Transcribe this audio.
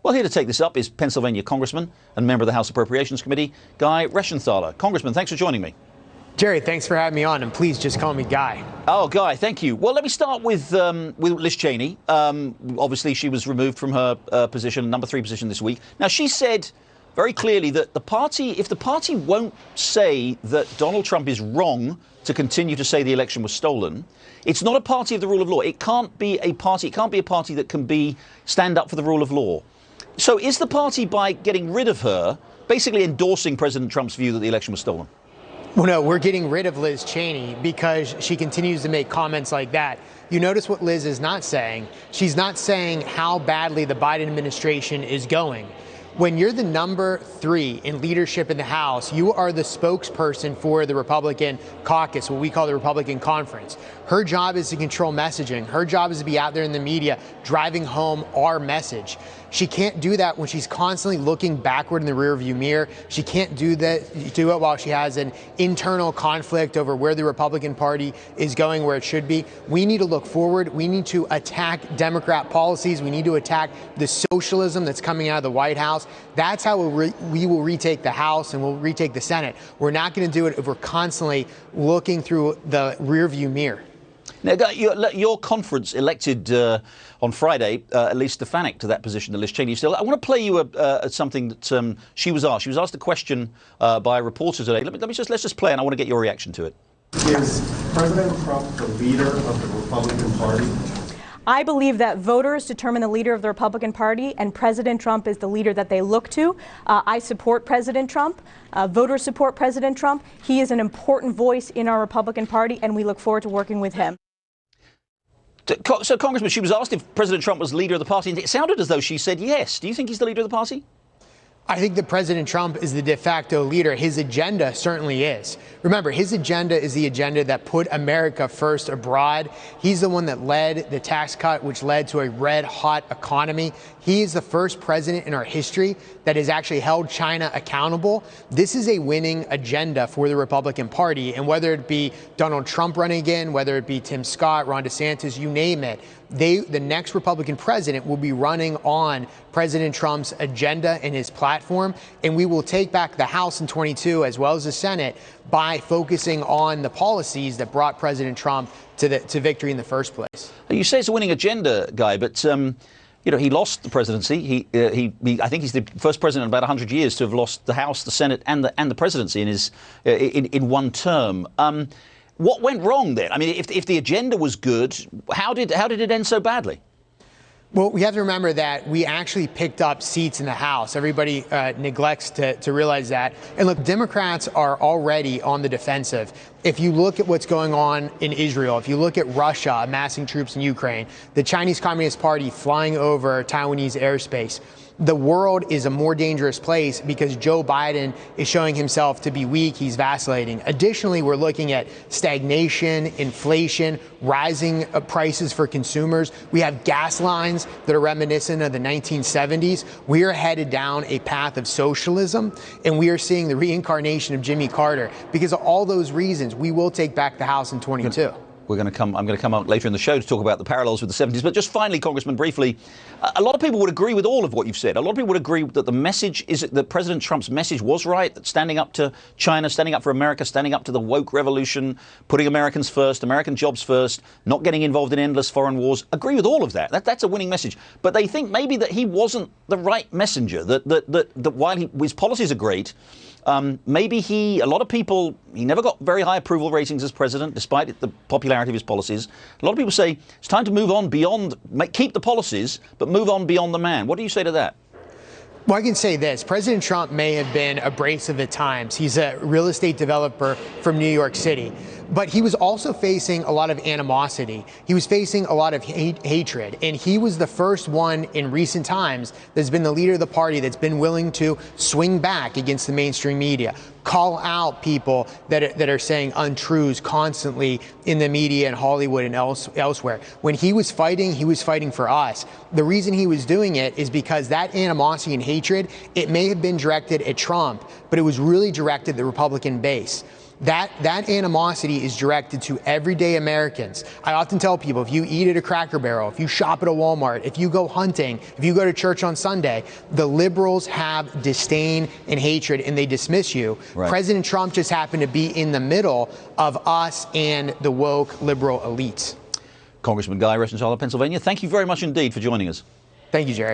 Well, here to take this up is Pennsylvania Congressman and member of the House Appropriations Committee, Guy Reschenthaler. Congressman, thanks for joining me. Jerry, thanks for having me on, and please just call me Guy. Oh, Guy, thank you. Well, let me start with Liz Cheney. Obviously, she was removed from her position, number 3 position this week. Now, she said very clearly that the party, if the party won't say that Donald Trump is wrong to continue to say the election was stolen, it's not a party of the rule of law. It can't be a party. It can't be a party that can stand up for the rule of law. So is the party, by getting rid of her, basically endorsing President Trump's view that the election was stolen? Well, no, we're getting rid of Liz Cheney because she continues to make comments like that. You notice what Liz is not saying. She's not saying how badly the Biden administration is going. When you're the number 3 in leadership in the House, you are the spokesperson for the Republican caucus, what we call the Republican conference. Her job is to control messaging. Her job is to be out there in the media driving home our message. She can't do that when she's constantly looking backward in the rearview mirror. She can't do it while she has an internal conflict over where the Republican Party is going, where it should be. We need to look forward. We need to attack Democrat policies. We need to attack the socialism that's coming out of the White House. That's how we will retake the House and we'll retake the Senate. We're not going to do it if we're constantly looking through the rearview mirror. Now, your conference elected on Friday Elise Stefanik to that position that Liz Cheney still. I want to play you something that she was asked. She was asked a question by a reporter today. Let's just play, and I want to get your reaction to it. Is President Trump the leader of the Republican Party? I believe that voters determine the leader of the Republican Party, and President Trump is the leader that they look to. I support President Trump. Voters support President Trump. He is an important voice in our Republican Party, and we look forward to working with him. So, Congressman, she was asked if President Trump was leader of the party, and it sounded as though she said yes. Do you think he's the leader of the party? I think that President Trump is the de facto leader. His agenda certainly is. Remember, his agenda is the agenda that put America first abroad. He's the one that led the tax cut, which led to a red-hot economy. He is the first president in our history that has actually held China accountable. This is a winning agenda for the Republican Party. And whether it be Donald Trump running again, whether it be Tim Scott, Ron DeSantis, you name it, the next Republican president will be running on President Trump's agenda and his platform. And we will take back the House in 22 as well as the Senate by focusing on the policies that brought President Trump to victory in the first place. You say it's a winning agenda, Guy, but you know, he lost the presidency. I think he's the first president in about 100 years to have lost the House, the Senate, and the presidency in one term. What went wrong then? I mean, if the agenda was good, how did it end so badly? Well, we have to remember that we actually picked up seats in the House. Everybody neglects to realize that. And look, Democrats are already on the defensive. If you look at what's going on in Israel, if you look at Russia amassing troops in Ukraine, the Chinese Communist Party flying over Taiwanese airspace, the world is a more dangerous place because Joe Biden is showing himself to be weak. He's vacillating. Additionally, we're looking at stagnation, inflation, rising prices for consumers. We have gas lines that are reminiscent of the 1970s. We are headed down a path of socialism, and we are seeing the reincarnation of Jimmy Carter. Because of all those reasons, we will take back the House in 22. I'm going to come out later in the show to talk about the parallels with the 70s. But just finally, Congressman, briefly, a lot of people would agree with all of what you've said. A lot of people would agree that the message is that President Trump's message was right, that standing up to China, standing up for America, standing up to the woke revolution, putting Americans first, American jobs first, not getting involved in endless foreign wars. Agree with all of that. That's a winning message. But they think maybe that he wasn't the right messenger, that while his policies are great, maybe a lot of people, he never got very high approval ratings as president, despite the popularity of his policies. A lot of people say it's time to move on beyond, keep the policies, but move on beyond the man. What do you say to that? Well, I can say this. President Trump may have been abrasive at times. He's a real estate developer from New York City. But he was also facing a lot of animosity. He was facing a lot of hatred. And he was the first one in recent times that's been the leader of the party that's been willing to swing back against the mainstream media, call out people that are saying untruths constantly in the media and Hollywood and elsewhere. When he was fighting for us. The reason he was doing it is because that animosity and hatred, it may have been directed at Trump, but it was really directed at the Republican base. That animosity is directed to everyday Americans. I often tell people, if you eat at a Cracker Barrel, if you shop at a Walmart, if you go hunting, if you go to church on Sunday, the liberals have disdain and hatred and they dismiss you. Right. President Trump just happened to be in the middle of us and the woke liberal elites. Congressman Guy Reschenthaler, Pennsylvania, thank you very much indeed for joining us. Thank you, Jerry.